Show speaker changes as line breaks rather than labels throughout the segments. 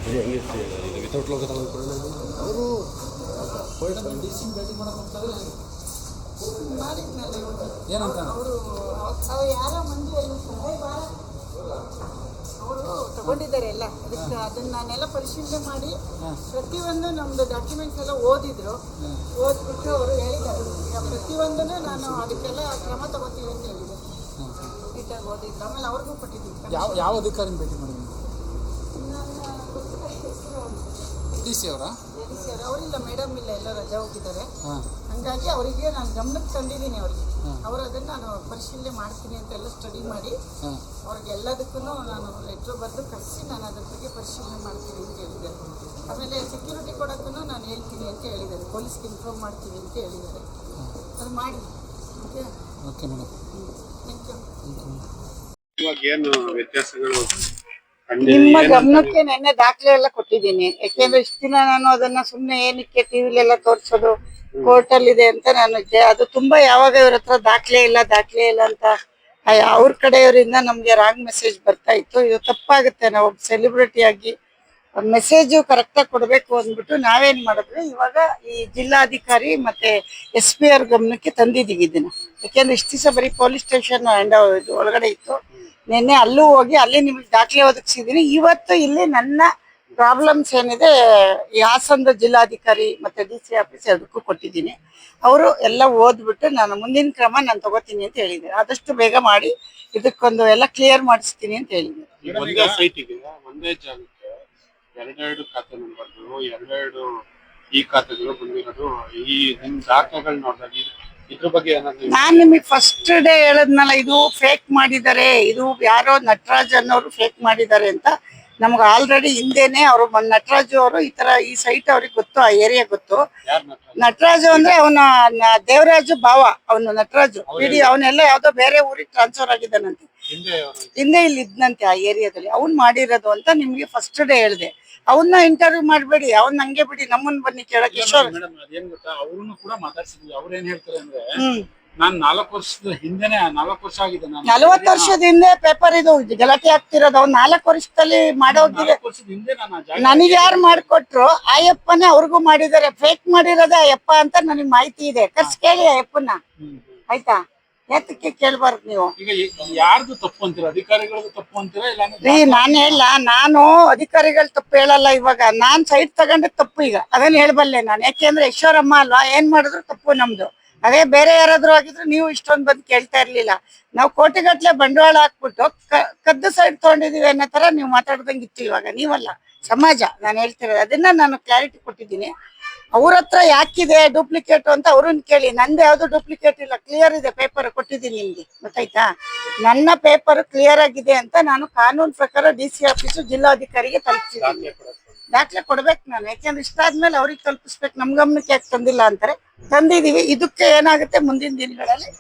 ಇದು ಹೆಂಗೆ ಇದು ವಿತೌಟ್ ಲೋಗೋ ತಗೊಂಡ್ಕೊಳ್ಳೋಣ
ಅವರು ಡಿ ಸಿ ಭೇಟಿ ಮಾಡಕ್ಕೆ ಹೋಗ್ತಾರೆ. ಏನಂತ
ಅವರು ಯಾರೋ ಮಂದಿ ಅವರು ತಗೊಂಡಿದ್ದಾರೆ ಎಲ್ಲ. ಅದಕ್ಕೆ ಅದನ್ನ ನಾನೆಲ್ಲ ಪರಿಶೀಲನೆ ಮಾಡಿ ಪ್ರತಿಯೊಂದು ನಮ್ದು ಡಾಕ್ಯುಮೆಂಟ್ಸ್ ಎಲ್ಲ ಓದಿದ್ರು. ಓದ್ಬಿಟ್ಟು ಅವರು ಹೇಳಿದ್ದಾರೆ ಪ್ರತಿಯೊಂದನ್ನು ನಾನು ಅದಕ್ಕೆಲ್ಲ ಕ್ರಮ ತಗೋತೀವಿ ಅಂತ ಹೇಳಿದೆ. ನೀಟಾಗಿ ಓದಿದ್ರು. ಆಮೇಲೆ ಅವ್ರಿಗೂ ಕೊಟ್ಟಿದ್ದೀವಿ.
ಯಾವ ಅಧಿಕಾರಿನ ಭೇಟಿ ಮಾಡಿದ್ವಿ? ಡಿ ಸಿ ಅವರ
ಅವರಿಲ್ಲ, ಮೇಡಮ್ ಇಲ್ಲ, ಎಲ್ಲ ರಜಾ ಹೋಗಿದ್ದಾರೆ. ಹಂಗಾಗಿ ಅವರಿಗೆ ನಾನು ಗಮನಕ್ಕೆ ತಂದಿದ್ದೀನಿ. ಅವ್ರಿಗೆ ಅವರು ಅದನ್ನು ನಾನು ಪರಿಶೀಲನೆ ಮಾಡ್ತೀನಿ ಅಂತ ಎಲ್ಲ ಸ್ಟಡಿ ಮಾಡಿ ಅವ್ರಿಗೆ ಎಲ್ಲದಕ್ಕೂ ನಾನು ಲೆಟ್ರ್ ಬರೆದು ಕಳಿಸಿ ನಾನು ಅದ್ರ ಬಗ್ಗೆ ಪರಿಶೀಲನೆ ಮಾಡ್ತೀನಿ ಅಂತ ಹೇಳಿದ್ದಾರೆ. ಆಮೇಲೆ ಸೆಕ್ಯೂರಿಟಿ ಕೊಡೋಕ್ಕೂ ನಾನು ಹೇಳ್ತೀನಿ ಅಂತ ಹೇಳಿದ್ದಾರೆ. ಪೊಲೀಸ್ಗೆ ಇನ್ಫಾರ್ಮ್ ಮಾಡ್ತೀನಿ ಅಂತ ಹೇಳಿದ್ದಾರೆ. ಅದು ಮಾಡಿ. Okay
okay madam,
thank you.
ಇವಾಗ ಏನು ವ್ಯತ್ಯಾಸಗಳು
ನಿಮ್ಮ ಗಮನಕ್ಕೆ ನೆನ್ನೆ ದಾಖಲೆ ಎಲ್ಲ ಕೊಟ್ಟಿದ್ದೀನಿ. ಯಾಕೆಂದ್ರೆ ಇಷ್ಟು ದಿನ ನಾನು ಅದನ್ನ ಸುಮ್ಮನೆ ಏನಕ್ಕೆ ಟಿವಿಲೆಲ್ಲ ತೋರಿಸೋದು, ಕೋರ್ಟ್ ಅಲ್ಲಿ ಇದೆ ಅಂತ ನಾನು ಇದ್ದೆ. ಅದು ತುಂಬಾ ಯಾವಾಗ ಇವ್ರ ಹತ್ರ ದಾಖಲೆ ಇಲ್ಲ ಅಂತ ಅವ್ರ ಕಡೆಯವರಿಂದ ನಮ್ಗೆ ರಾಂಗ್ ಮೆಸೇಜ್ ಬರ್ತಾ ಇತ್ತು. ಇದು ತಪ್ಪಾಗುತ್ತೆ. ನಾವು ಒಬ್ಬ ಸೆಲೆಬ್ರಿಟಿ ಆಗಿ ಮೆಸೇಜು ಕರೆಕ್ಟಾಗಿ ಕೊಡಬೇಕು ಅಂದ್ಬಿಟ್ಟು ನಾವೇನ್ ಮಾಡಿದ್ವಿ, ಇವಾಗ ಈ ಜಿಲ್ಲಾಧಿಕಾರಿ ಮತ್ತೆ SP ಅವ್ರ ಗಮನಕ್ಕೆ ತಂದಿದ್ದೀವಿ ಇದನ್ನ. ಯಾಕೆಂದ್ರೆ ಇಷ್ಟು ದಿವಸ ಬರೀ ಪೊಲೀಸ್ ಸ್ಟೇಷನ್ ಒಳಗಡೆ ಇತ್ತು. ನಿನ್ನೆ ಅಲ್ಲೂ ಹೋಗಿ ಅಲ್ಲಿ ನಿಮ್ಗೆ ದಾಖಲೆ ಒದಗಿಸಿದ್ದೀನಿ. ಇವತ್ತು ಇಲ್ಲಿ ನನ್ನ ಪ್ರಾಬ್ಲಮ್ಸ್ ಏನಿದೆ ಈ ಹಾಸನದ ಜಿಲ್ಲಾಧಿಕಾರಿ ಮತ್ತೆ DC ಆಫೀಸ್ ಅದಕ್ಕೂ ಕೊಟ್ಟಿದ್ದೀನಿ. ಅವರು ಎಲ್ಲ ಓದ್ಬಿಟ್ಟು ನಾನು ಮುಂದಿನ ಕ್ರಮ ನಾನು ತಗೋತೀನಿ ಅಂತ ಹೇಳಿದ್ದಾರೆ. ಆದಷ್ಟು ಬೇಗ ಮಾಡಿ ಇದಕ್ಕೊಂದು ಎಲ್ಲ ಕ್ಲಿಯರ್ ಮಾಡಿಸ್ತೀನಿ ಅಂತ ಹೇಳಿದ್ದೀನಿ.
ಒಂದೇ ಸೈಟಿಗೆ ಒಂದೇ ಜಾಗಕ್ಕೆ ಎರಡೆರಡು ಖಾತೆ ನಂಬರ್ಗಳು, ಎರಡೆರಡು ಈ ಖಾತೆಗಳು ಬಂದಿರೋದು. ಈ ನಿಮ್ ದಾಖಲೆಗಳು ನೋಡಿದಾಗ ಇದ್ರ ಬಗ್ಗೆ ಏನಾದ್ರು
ನಾನ್ ನಿಮಗೆ ಫಸ್ಟ್ ಡೇ ಹೇಳದ್ನಲ್ಲ, ಇದು ಫೇಕ್ ಮಾಡಿದ್ದಾರೆ, ಇದು ಯಾರೋ ನಟರಾಜ್ ಅನ್ನೋರು ಫೇಕ್ ಮಾಡಿದ್ದಾರೆ ಅಂತ. ನಮ್ಗೆ ಆಲ್ರೆಡಿ ಹಿಂದೆನೆ ಅವರು ನಟರಾಜು ಅವರು ಈ ಸೈಟ್ ಅವ್ರಿಗೆ ಗೊತ್ತು, ಆ ಏರಿಯಾ ಗೊತ್ತು. ನಟರಾಜು ಅಂದ್ರೆ ಅವನ ದೇವರಾಜು ಭಾವ, ಅವನು ನಟರಾಜು ಇಡೀ ಅವನೆಲ್ಲ ಯಾವ್ದೋ ಬೇರೆ ಊರಿಗೆ ಟ್ರಾನ್ಸ್ಫರ್ ಆಗಿದ್ದಾನಂತೆ. ಹಿಂದೆ ಇಲ್ಲಿ ಇದ್ನಂತೆ ಆ ಏರಿಯಾದಲ್ಲಿ. ಅವ್ನ್ ಮಾಡಿರೋದು ಅಂತ ನಿಮ್ಗೆ ಫಸ್ಟ್ ಡೇ ಹೇಳಿದೆ. ಅವನ್ನ ಇಂಟರ್ವ್ಯೂ ಮಾಡ್ಬೇಡಿ, ಅವ್ನ ಹಂಗೆ ಬಿಡಿ, ನಮ್ಮನ್ ಬನ್ನಿ ಕೇಳಕ್. ಈಶ್ವರ್
ಅದೇನ್ ಗೊತ್ತಾ, ಅವ್ರನ್ನು ಕೂಡ ಮಾತಾಡ್ಸಿದ್ವಿ. ಅವ್ರ ಏನ್ ಹೇಳ್ತಾರೆ ಅಂದ್ರೆ, ನಾನ್ 4 ವರ್ಷದ ಹಿಂದೆನೆ 4 ವರ್ಷ ಆಗಿದೆ,
40 ವರ್ಷದ ಹಿಂದೆ ಪೇಪರ್ ಇದು ಗಲಾಟೆ ಆಗ್ತಿರೋದು. ಅವ್ನು 4 ವರ್ಷದಲ್ಲಿ ಮಾಡೋಗಿದೆ. ನನಗೆ ಯಾರು ಮಾಡ್ಕೊಟ್ರು ಅಯ್ಯಪ್ಪನೇ ಅವ್ರಿಗೂ ಮಾಡಿದ್ದಾರೆ. ಫೇಕ್ ಮಾಡಿರೋದೇ ಅಯ್ಯಪ್ಪ ಅಂತ ನನಗೆ ಮಾಹಿತಿ ಇದೆ. ಕರ್ಸ್ ಕೇಳಿ ಅಯ್ಯಪ್ಪನ, ಆಯ್ತಾ? ಏತಕ್ಕೆ ಕೇಳ್ಬಾರ್ದು ನೀವು?
ಈಗ ಯಾರ್ದು ತಪ್ಪು ಅಂತೀರಾ? ಅಧಿಕಾರಿಗಳದ್ದು ತಪ್ಪು ಅಂತೀರಾ?
ಇಲ್ಲ ನಾನು ಹೇಳ, ನಾನು ಅಧಿಕಾರಿಗಳು ತಪ್ಪು ಹೇಳಲ್ಲ. ಇವಾಗ ನಾನ್ ಸೈಟ್ ತಗೊಂಡೆ ತಪ್ಪು, ಈಗ ಅದನ್ನ ಹೇಳ್ಬಲ್ಲೆ ನಾನು. ಯಾಕೆಂದ್ರೆ ಈಶ್ವರಮ್ಮ ಅಲ್ವಾ, ಏನ್ ಮಾಡಿದ್ರು ತಪ್ಪು ನಮ್ದು. ಅದೇ ಬೇರೆ ಯಾರಾದ್ರೂ ಆಗಿದ್ರು ನೀವು ಇಷ್ಟೊಂದು ಬಂದು ಕೇಳ್ತಾ ಇರ್ಲಿಲ್ಲ. ನಾವು ಕೋಟಿಗಟ್ಲೆ ಬಂಡವಾಳ ಹಾಕ್ಬಿಟ್ಟು ಕದ್ದು ಸೈಡ್ ತಗೊಂಡಿದೀವಿ ಅನ್ನೋ ತರ ನೀವು ಮಾತಾಡ್ದಂಗಿತ್ತು. ಇವಾಗ ನೀವಲ್ಲ, ಸಮಾಜ ನಾನು ಹೇಳ್ತಿರೋದು. ಅದನ್ನ ನಾನು ಕ್ಲಾರಿಟಿ ಕೊಟ್ಟಿದ್ದೀನಿ. ಅವ್ರ ಹತ್ರ ಯಾಕಿದೆ ಡೂಪ್ಲಿಕೇಟ್ ಅಂತ ಅವ್ರನ್ನ ಕೇಳಿ. ನಂದು ಯಾವ್ದು ಡೂಪ್ಲಿಕೇಟ್ ಇಲ್ಲ, ಕ್ಲಿಯರ್ ಇದೆ. ಪೇಪರ್ ಕೊಟ್ಟಿದ್ದೀನಿ ನಿಮ್ಗೆ, ಗೊತ್ತಾಯ್ತಾ? ನನ್ನ ಪೇಪರ್ ಕ್ಲಿಯರ್ ಆಗಿದೆ ಅಂತ ನಾನು ಕಾನೂನು ಪ್ರಕಾರ DC ಆಫೀಸು ಜಿಲ್ಲಾಧಿಕಾರಿಗೆ ತಲುಪಿಸಿದ್ದೀನಿ. ದಾಖಲೆ ಕೊಡ್ಬೇಕು ನಾನು. ಯಾಕೆಂದ್ರೆ ಇಷ್ಟಾದ್ಮೇಲೆ ಅವ್ರಿಗೆ ತಲುಪಿಸ್ಬೇಕು. ನಮ್ ಗಮನಕ್ಕೆ ಯಾಕೆ ತಂದಿಲ್ಲ ಅಂತಾರೆ. ತಂದಿದೀವಿ. ಇದಕ್ಕೆ ಏನಾಗುತ್ತೆ ಮುಂದಿನ ದಿನಗಳಲ್ಲಿ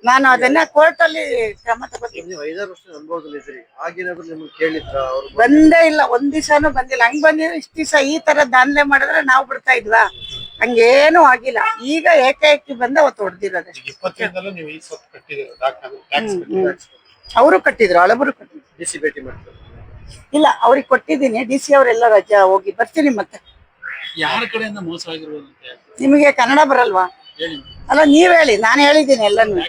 ನಾನು ಅದನ್ನ ಕೋರ್ಟ್ ಅಲ್ಲಿ ಕ್ರಮ ತಗೋತೀನಿ.
5 ವರ್ಷದ ಅನುಭವದಲ್ಲಿ ಇದ್ರಿ, ಆಗಿನಾದ್ರು ನಿಮ್ಗೆ ಕೇಳಿದ್ರ?
ಬಂದೇ ಇಲ್ಲ, ಒಂದ್ ದಿವಸನೂ ಬಂದಿಲ್ಲ. ಹಂಗ್ ಬಂದಿದ್ರೆ ಇಷ್ಟ ದಿವಸ ಈ ತರ ದಾನ್ಲೆ ಮಾಡಿದ್ರೆ ನಾವು ಬಿಡ್ತಾ ಇದ್ವಾ? ಹಂಗೇನು ಆಗಿಲ್ಲ. ಈಗ ಏಕಾಏಕಿ ಬಂದ ಅವತ್ತು ಹೊಡೆದಿರೋದೆ. ಅವರು ಕಟ್ಟಿದ್ರು, ಹಳಬರು ಕಟ್ಟಿದ್ರು.
DC ಭೇಟಿ ಮಾಡ್ತಾರೆ?
ಇಲ್ಲ, ಅವ್ರಿಗೆ ಕೊಟ್ಟಿದ್ದೀನಿ. DC ಅವರೆಲ್ಲ ರಜಾ ಹೋಗಿ ಬರ್ತೀನಿ. ಮತ್ತೆ
ಯಾರ ಕಡೆಯಿಂದ ಮೋಸ ಆಗಿರ್ಬೋದು?
ನಿಮಗೆ ಕನ್ನಡ ಬರಲ್ವಾ? ಅಲ್ಲ ನೀವ್ ಹೇಳಿ, ನಾನು ಹೇಳಿದ್ದೀನಿ ಎಲ್ಲಾನು.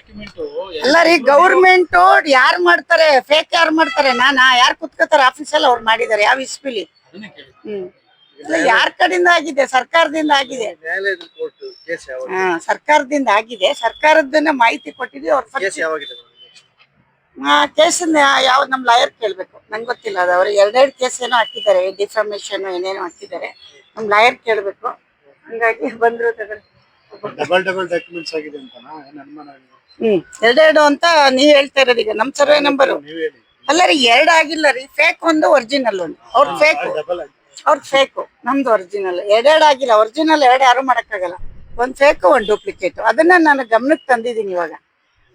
ಅಲ್ಲ ರೀ, ಗೌರ್ಮೆಂಟ್ ಯಾರು ಮಾಡ್ತಾರೆ ಫೇಕ್? ಯಾರು ಮಾಡ್ತಾರೆ? ಯಾರು ಕುತ್ಕೋತಾರೆ ಆಫೀಸಲ್ಲಿ? ಅವ್ರು ಮಾಡಿದ್ದಾರೆ. ಯಾವ ಇಸ್ಪಿಲಿ? ಯಾರ ಕಡೆಯಿಂದ ಆಗಿದೆ? ಸರ್ಕಾರದಿಂದ ಆಗಿದೆ. ಸರ್ಕಾರದಿಂದ ಆಗಿದೆ. ಸರ್ಕಾರದನ್ನ ಮಾಹಿತಿ ಕೊಟ್ಟಿದ್ವಿ. ಅವ್ರ ಕೇಸನ್ನ ಯಾವ ನಮ್ ಲಾಯರ್ ಕೇಳ್ಬೇಕು, ನಂಗೆ ಗೊತ್ತಿಲ್ಲ. ಅದು ಅವ್ರು 2 ಕೇಸ್ ಏನೋ ಹಾಕಿದ್ದಾರೆ, ಡಿಫಾಮೇಶನ್ ಏನೇನೋ ಹಾಕಿದ್ದಾರೆ. ನಮ್ ಲಾಯರ್ ಕೇಳ್ಬೇಕು. ಹಂಗಾಗಿ ಬಂದ್ರು ತಗೊಳ್ಳಿ.
ಡಬಲ್ ಡಾಕ್ಯುಮೆಂಟ್ಸ್ ಆಗಿದೆ ಅಂತನಾ?
ಎರಡೆರಡು ಅಂತ ನೀವ್ ಹೇಳ್ತಾ ಇರೋದು. ಈಗ ನಮ್ ಸರ್ವೆ ನಂಬರ್ ಅಲ್ಲ ರೀ, 2 ಆಗಿಲ್ಲ ರೀ. ಫೇಕ್ ಒಂದು, ಒರಿಜಿನಲ್ ಒಂದು. ಅವ್ರ ಫೇಕ್, ನಮ್ದು ಒರಿಜಿನಲ್. 2 ಆಗಿಲ್ಲ. ಒರಿಜಿನಲ್ 2 ಯಾರು ಮಾಡಕ್ಕಾಗಲ್ಲ. ಒಂದ್ ಫೇಕ್, ಒಂದ್ ಡೂಪ್ಲಿಕೇಟ್. ಅದನ್ನ ನಾನು ಗಮನಕ್ಕೆ ತಂದಿದ್ದೀನಿ. ಇವಾಗ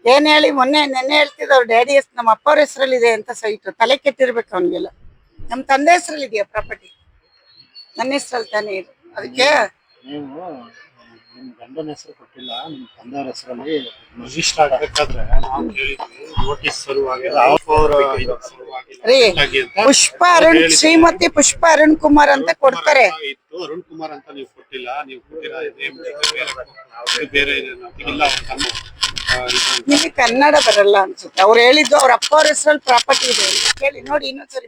ಏನ್ ಹೇಳಿ, ನೆನ್ನೆ ಹೇಳ್ತಿದ್ದವ್ರು ಡ್ಯಾಡಿ ನಮ್ಮ ಅಪ್ಪ ಅವ್ರ ಹೆಸರಲ್ಲಿ ಇದೆ ಅಂತ ಸೈಟ್. ತಲೆ ಕೆಟ್ಟಿರ್ಬೇಕು ಅವನಿಗೆಲ್ಲ. ನಮ್ ತಂದೆ ಹೆಸರಲ್ಲಿ ಇದೆಯಾ ಪ್ರಾಪರ್ಟಿ? ನನ್ನ ಹೆಸರಲ್ಲಿ ತಾನೇ ಇದೆ. ಅದಕ್ಕೆ
ನಿಮ್ ಗಂಡನ ಹೆಸರು ಕೊಟ್ಟಿಲ್ಲ, ನಿಮ್ ತಂದೆಯವ್ರ ಹೆಸರಲ್ಲಿ
ರಿಜಿಸ್ಟರ್ ಆಗ್ಬೇಕಾದ್ರೆ ನಾವು ಕೇಳಿದ್ವಿ ನೋಟಿಸ್ ಸಲುವಾಗಿ
ರೀ ಪುಷ್ಪ ಅರುಣ್ ಶ್ರೀಮತಿ ಪುಷ್ಪ ಅರುಣ್ ಕುಮಾರ್ ಅಂತ ಕೊಡ್ತಾರೆ.
ಇತ್ತು ಅರುಣ್ ಕುಮಾರ್ ಅಂತ ನೀವು ಕೊಟ್ಟಿಲ್ಲ, ನೀವು ಕೊಟ್ಟಿರೋ ನೇಮ್ ಬೇರೆ ಇದೆ ಇಲ್ಲ
ನಿಮಗೆ ಕನ್ನಡ ಬರಲ್ಲ ಅನ್ಸುತ್ತೆ. ಅವ್ರು ಹೇಳಿದ್ದು ಅವ್ರ ಅಪ್ಪ ಅವ್ರ ಹೆಸರಲ್ಲಿ ಪ್ರಾಪರ್ಟಿ ಇದೆ ಅಂತ ಕೇಳಿ ನೋಡಿ, ಇನ್ನೊಂದ್ಸರಿ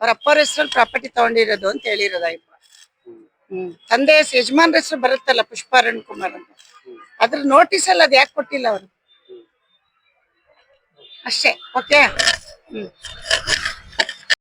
ಅವ್ರ ಅಪ್ಪ ಅವ್ರ ಹೆಸರಲ್ಲಿ ಪ್ರಾಪರ್ಟಿ ತಗೊಂಡಿರೋದು ಅಂತ ಹೇಳಿರೋದಾಯ್ತು. ತಂದೆ ಯಜಮಾನ್ರ ಹೆಸರು ಬರುತ್ತಲ್ಲ ಪುಷ್ಪ ಅರುಣ್ ಕುಮಾರ್ ಅಂತ, ಅದ್ರ ನೋಟಿಸ್ ಅಲ್ಲಿ ಅದ್ ಯಾಕೆ ಕೊಟ್ಟಿಲ್ಲ ಅವರು ಅಷ್ಟೇ. ಓಕೆ.